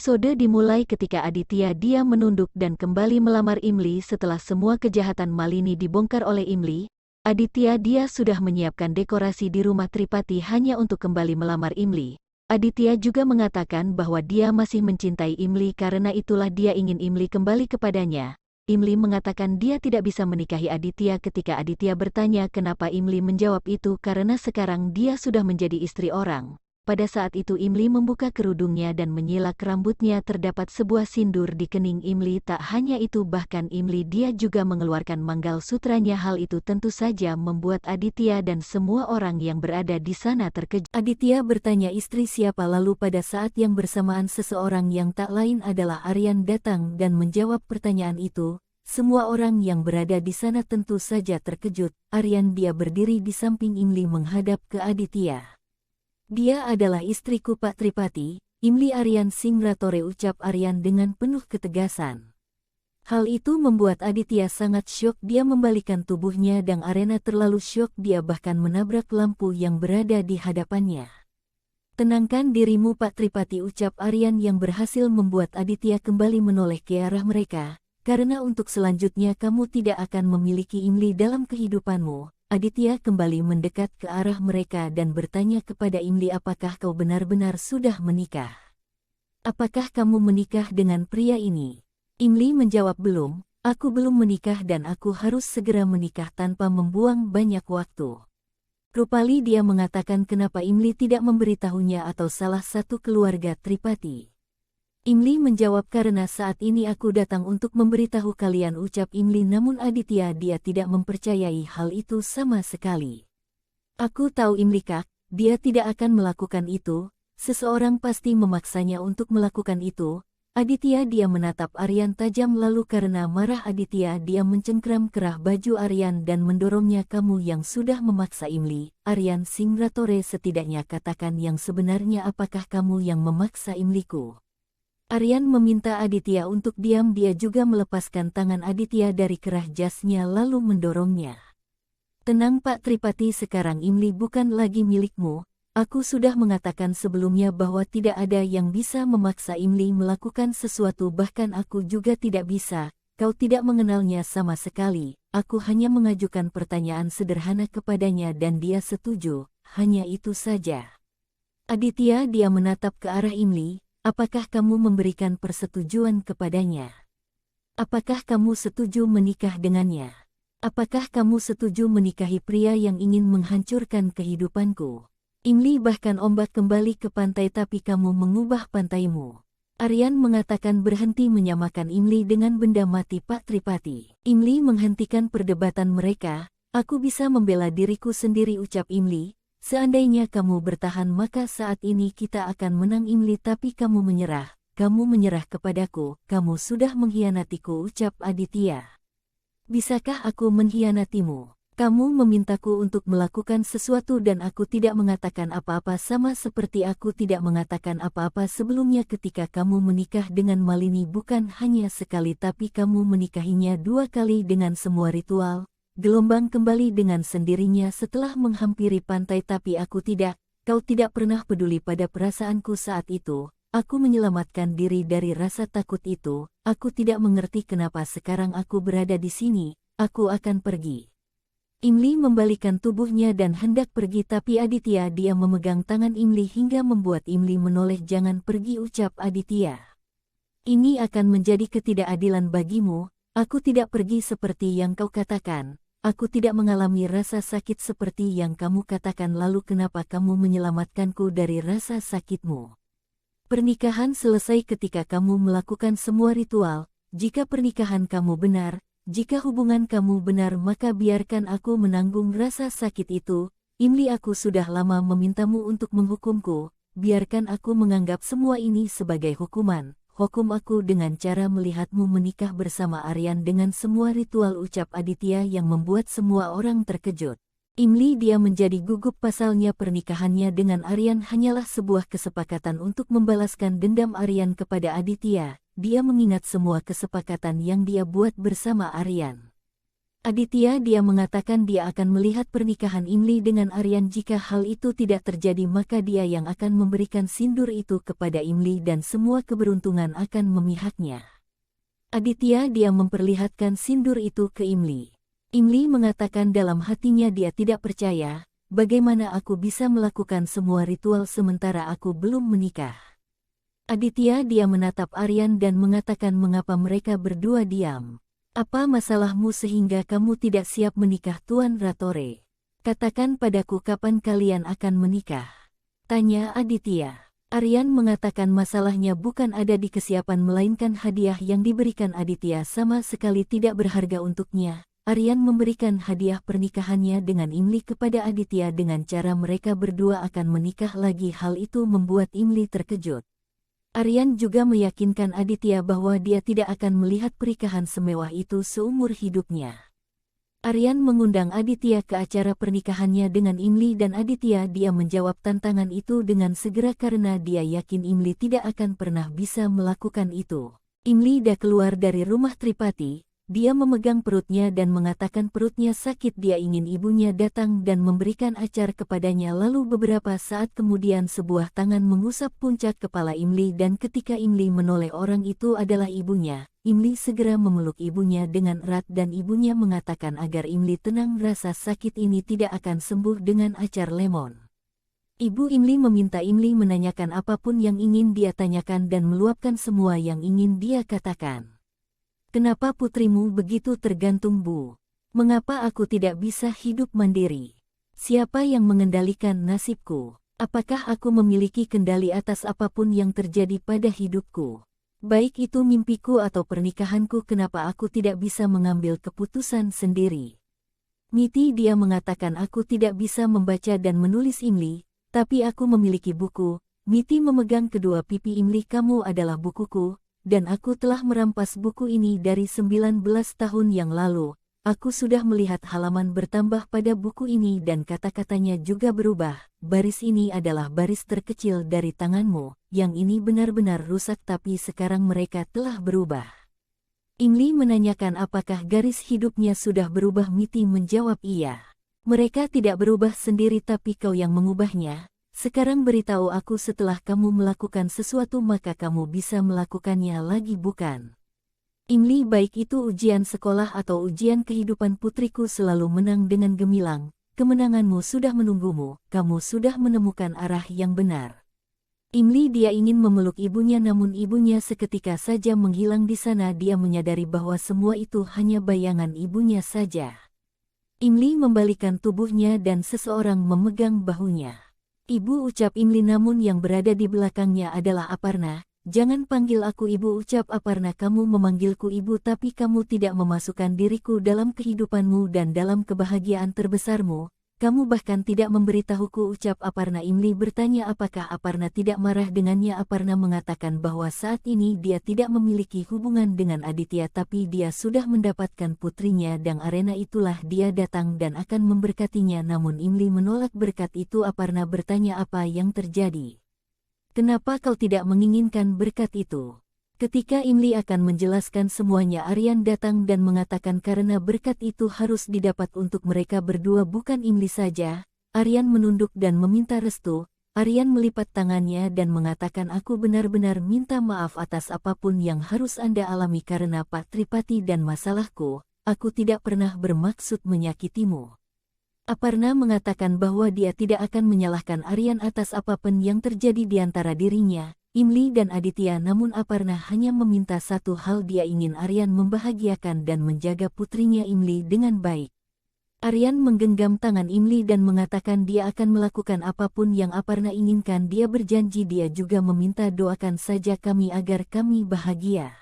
Episode dimulai ketika Aditya diam menunduk dan kembali melamar Imli setelah semua kejahatan Malini dibongkar oleh Imli. Aditya dia sudah menyiapkan dekorasi di rumah Tripati hanya untuk kembali melamar Imli. Aditya juga mengatakan bahwa dia masih mencintai Imli karena itulah dia ingin Imli kembali kepadanya. Imli mengatakan dia tidak bisa menikahi Aditya ketika Aditya bertanya kenapa Imli menjawab itu karena sekarang dia sudah menjadi istri orang. Pada saat itu Imli membuka kerudungnya dan menyilak rambutnya terdapat sebuah sindur di kening Imli. Tak hanya itu bahkan Imli dia juga mengeluarkan manggal sutranya. Hal itu tentu saja membuat Aditya dan semua orang yang berada di sana terkejut. Aditya bertanya istri siapa lalu pada saat yang bersamaan seseorang yang tak lain adalah Aryan datang dan menjawab pertanyaan itu. Semua orang yang berada di sana tentu saja terkejut. Aryan dia berdiri di samping Imli menghadap ke Aditya. Dia adalah istriku Pak Tripati, Imli Aryan Singratore, ucap Aryan dengan penuh ketegasan. Hal itu membuat Aditya sangat syok. Dia membalikkan tubuhnya dan Arena terlalu syok. Dia bahkan menabrak lampu yang berada di hadapannya. Tenangkan dirimu Pak Tripati, ucap Aryan yang berhasil membuat Aditya kembali menoleh ke arah mereka. Karena untuk selanjutnya kamu tidak akan memiliki Imli dalam kehidupanmu. Aditya kembali mendekat ke arah mereka dan bertanya kepada Imli, apakah kau benar-benar sudah menikah? Apakah kamu menikah dengan pria ini? Imli menjawab, belum, aku belum menikah dan aku harus segera menikah tanpa membuang banyak waktu. Rupali dia mengatakan kenapa Imli tidak memberitahunya atau salah satu keluarga Tripati. Imli menjawab, karena saat ini aku datang untuk memberitahu kalian, ucap Imli. Namun Aditya dia tidak mempercayai hal itu sama sekali. Aku tahu Imli Kak, dia tidak akan melakukan itu, seseorang pasti memaksanya untuk melakukan itu. Aditya dia menatap Aryan tajam lalu karena marah Aditya dia mencengkram kerah baju Aryan dan mendorongnya. Kamu yang sudah memaksa Imli, Aryan Singratore, setidaknya katakan yang sebenarnya, apakah kamu yang memaksa Imliku? Aryan meminta Aditya untuk diam. Dia juga melepaskan tangan Aditya dari kerah jasnya lalu mendorongnya. Tenang Pak Tripati, sekarang Imli bukan lagi milikmu. Aku sudah mengatakan sebelumnya bahwa tidak ada yang bisa memaksa Imli melakukan sesuatu, bahkan aku juga tidak bisa. Kau tidak mengenalnya sama sekali. Aku hanya mengajukan pertanyaan sederhana kepadanya dan dia setuju, hanya itu saja. Aditya dia menatap ke arah Imli. Apakah kamu memberikan persetujuan kepadanya? Apakah kamu setuju menikah dengannya? Apakah kamu setuju menikahi pria yang ingin menghancurkan kehidupanku? Imli bahkan ombak kembali ke pantai tapi kamu mengubah pantaimu. Aryan mengatakan berhenti menyamakan Imli dengan benda mati Pak Tripati. Imli menghentikan perdebatan mereka. Aku bisa membela diriku sendiri, ucap Imli. Seandainya kamu bertahan maka saat ini kita akan menang Imli, tapi kamu menyerah kepadaku, kamu sudah mengkhianatiku, ucap Aditya. Bisakah aku mengkhianatimu? Kamu memintaku untuk melakukan sesuatu dan aku tidak mengatakan apa-apa, sama seperti aku tidak mengatakan apa-apa sebelumnya ketika kamu menikah dengan Malini, bukan hanya sekali tapi kamu menikahinya 2 kali dengan semua ritual. Gelombang kembali dengan sendirinya setelah menghampiri pantai, tapi aku tidak. Kau tidak pernah peduli pada perasaanku saat itu. Aku menyelamatkan diri dari rasa takut itu. Aku tidak mengerti kenapa sekarang aku berada di sini. Aku akan pergi. Imli membalikkan tubuhnya dan hendak pergi, tapi Aditya dia memegang tangan Imli hingga membuat Imli menoleh. Jangan pergi, ucap Aditya. Ini akan menjadi ketidakadilan bagimu. Aku tidak pergi seperti yang kau katakan. Aku tidak mengalami rasa sakit seperti yang kamu katakan. Lalu kenapa kamu menyelamatkanku dari rasa sakitmu? Pernikahan selesai ketika kamu melakukan semua ritual. Jika pernikahan kamu benar, jika hubungan kamu benar, maka biarkan aku menanggung rasa sakit itu. Imli, aku sudah lama memintamu untuk menghukumku. Biarkan aku menganggap semua ini sebagai hukuman. Hukum aku dengan cara melihatmu menikah bersama Aryan dengan semua ritual, ucap Aditya yang membuat semua orang terkejut. Imli dia menjadi gugup, pasalnya pernikahannya dengan Aryan hanyalah sebuah kesepakatan untuk membalaskan dendam Aryan kepada Aditya. Dia mengingat semua kesepakatan yang dia buat bersama Aryan. Aditya dia mengatakan dia akan melihat pernikahan Imli dengan Aryan. Jika hal itu tidak terjadi maka dia yang akan memberikan sindur itu kepada Imli dan semua keberuntungan akan memihaknya. Aditya dia memperlihatkan sindur itu ke Imli. Imli mengatakan dalam hatinya dia tidak percaya, bagaimana aku bisa melakukan semua ritual sementara aku belum menikah. Aditya dia menatap Aryan dan mengatakan mengapa mereka berdua diam. Apa masalahmu sehingga kamu tidak siap menikah Tuan Ratore? Katakan padaku kapan kalian akan menikah? Tanya Aditya. Aryan mengatakan masalahnya bukan ada di kesiapan melainkan hadiah yang diberikan Aditya sama sekali tidak berharga untuknya. Aryan memberikan hadiah pernikahannya dengan Imli kepada Aditya dengan cara mereka berdua akan menikah lagi. Hal itu membuat Imli terkejut. Aryan juga meyakinkan Aditya bahwa dia tidak akan melihat pernikahan semewah itu seumur hidupnya. Aryan mengundang Aditya ke acara pernikahannya dengan Imli dan Aditya dia menjawab tantangan itu dengan segera karena dia yakin Imli tidak akan pernah bisa melakukan itu. Imli dah keluar dari rumah Tripati. Dia memegang perutnya dan mengatakan perutnya sakit. Dia ingin ibunya datang dan memberikan acar kepadanya. Lalu beberapa saat kemudian sebuah tangan mengusap puncak kepala Imli dan ketika Imli menoleh orang itu adalah ibunya. Imli segera memeluk ibunya dengan erat dan ibunya mengatakan agar Imli tenang, rasa sakit ini tidak akan sembuh dengan acar lemon. Ibu Imli meminta Imli menanyakan apapun yang ingin dia tanyakan dan meluapkan semua yang ingin dia katakan. Kenapa putrimu begitu tergantung, Bu? Mengapa aku tidak bisa hidup mandiri? Siapa yang mengendalikan nasibku? Apakah aku memiliki kendali atas apapun yang terjadi pada hidupku? Baik itu mimpiku atau pernikahanku, kenapa aku tidak bisa mengambil keputusan sendiri? Miti dia mengatakan aku tidak bisa membaca dan menulis Imli, tapi aku memiliki buku. Miti memegang kedua pipi Imli, kamu adalah bukuku. Dan aku telah merampas buku ini dari 19 tahun yang lalu. Aku sudah melihat halaman bertambah pada buku ini dan kata-katanya juga berubah. Baris ini adalah baris terkecil dari tanganmu. Yang ini benar-benar rusak tapi sekarang mereka telah berubah. Imli menanyakan apakah garis hidupnya sudah berubah. Miti menjawab iya. Mereka tidak berubah sendiri tapi kau yang mengubahnya. Sekarang beritahu aku, setelah kamu melakukan sesuatu maka kamu bisa melakukannya lagi, bukan? Imli, baik itu ujian sekolah atau ujian kehidupan, putriku selalu menang dengan gemilang. Kemenanganmu sudah menunggumu, kamu sudah menemukan arah yang benar. Imli dia ingin memeluk ibunya namun ibunya seketika saja menghilang di sana. Dia menyadari bahwa semua itu hanya bayangan ibunya saja. Imli membalikan tubuhnya dan seseorang memegang bahunya. Ibu, ucap Imli, namun yang berada di belakangnya adalah Aparna. Jangan panggil aku ibu, ucap Aparna, kamu memanggilku ibu tapi kamu tidak memasukkan diriku dalam kehidupanmu dan dalam kebahagiaan terbesarmu. Kamu bahkan tidak memberitahuku, ucap Aparna. Imli bertanya apakah Aparna tidak marah dengannya. Aparna mengatakan bahwa saat ini dia tidak memiliki hubungan dengan Aditya tapi dia sudah mendapatkan putrinya dan arena itulah dia datang dan akan memberkatinya. Namun Imli menolak berkat itu. Aparna bertanya apa yang terjadi. Kenapa kau tidak menginginkan berkat itu? Ketika Imli akan menjelaskan semuanya, Aryan datang dan mengatakan karena berkat itu harus didapat untuk mereka berdua, bukan Imli saja. Aryan menunduk dan meminta restu. Aryan melipat tangannya dan mengatakan aku benar-benar minta maaf atas apapun yang harus Anda alami karena Pak Tripati dan masalahku. Aku tidak pernah bermaksud menyakitimu. Aparna mengatakan bahwa dia tidak akan menyalahkan Aryan atas apapun yang terjadi di antara dirinya, Imli dan Aditya, namun Aparna hanya meminta satu hal, dia ingin Aryan membahagiakan dan menjaga putrinya Imli dengan baik. Aryan menggenggam tangan Imli dan mengatakan dia akan melakukan apapun yang Aparna inginkan. Dia berjanji dia juga meminta doakan saja kami agar kami bahagia.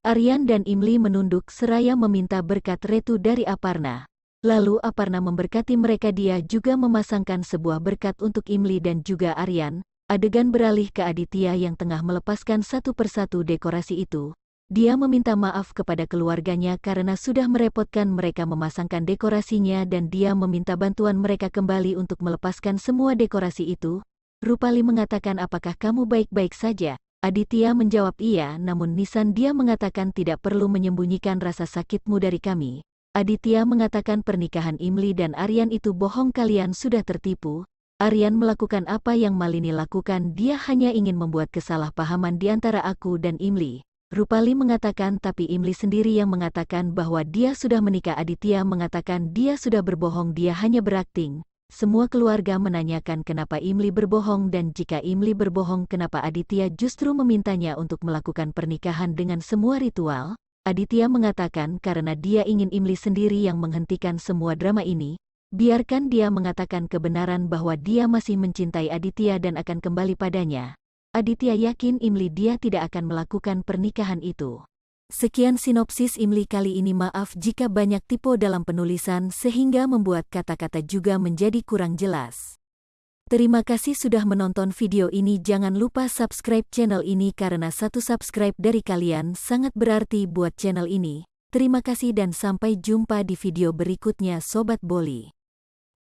Aryan dan Imli menunduk seraya meminta berkat retu dari Aparna. Lalu Aparna memberkati mereka, dia juga memasangkan sebuah berkat untuk Imli dan juga Aryan. Adegan beralih ke Aditya yang tengah melepaskan satu persatu dekorasi itu. Dia meminta maaf kepada keluarganya karena sudah merepotkan mereka memasangkan dekorasinya dan dia meminta bantuan mereka kembali untuk melepaskan semua dekorasi itu. Rupali mengatakan apakah kamu baik-baik saja? Aditya menjawab iya, namun Nisan dia mengatakan tidak perlu menyembunyikan rasa sakitmu dari kami. Aditya mengatakan pernikahan Imli dan Aryan itu bohong, kalian sudah tertipu. Aryan melakukan apa yang Malini lakukan, dia hanya ingin membuat kesalahpahaman di antara aku dan Imli. Rupali mengatakan, tapi Imli sendiri yang mengatakan bahwa dia sudah menikah. Aditya mengatakan dia sudah berbohong, dia hanya berakting. Semua keluarga menanyakan kenapa Imli berbohong, dan jika Imli berbohong kenapa Aditya justru memintanya untuk melakukan pernikahan dengan semua ritual. Aditya mengatakan karena dia ingin Imli sendiri yang menghentikan semua drama ini. Biarkan dia mengatakan kebenaran bahwa dia masih mencintai Aditya dan akan kembali padanya. Aditya yakin Imli dia tidak akan melakukan pernikahan itu. Sekian sinopsis Imli kali ini. Maaf jika banyak typo dalam penulisan sehingga membuat kata-kata juga menjadi kurang jelas. Terima kasih sudah menonton video ini. Jangan lupa subscribe channel ini karena satu subscribe dari kalian sangat berarti buat channel ini. Terima kasih dan sampai jumpa di video berikutnya Sobat Boli.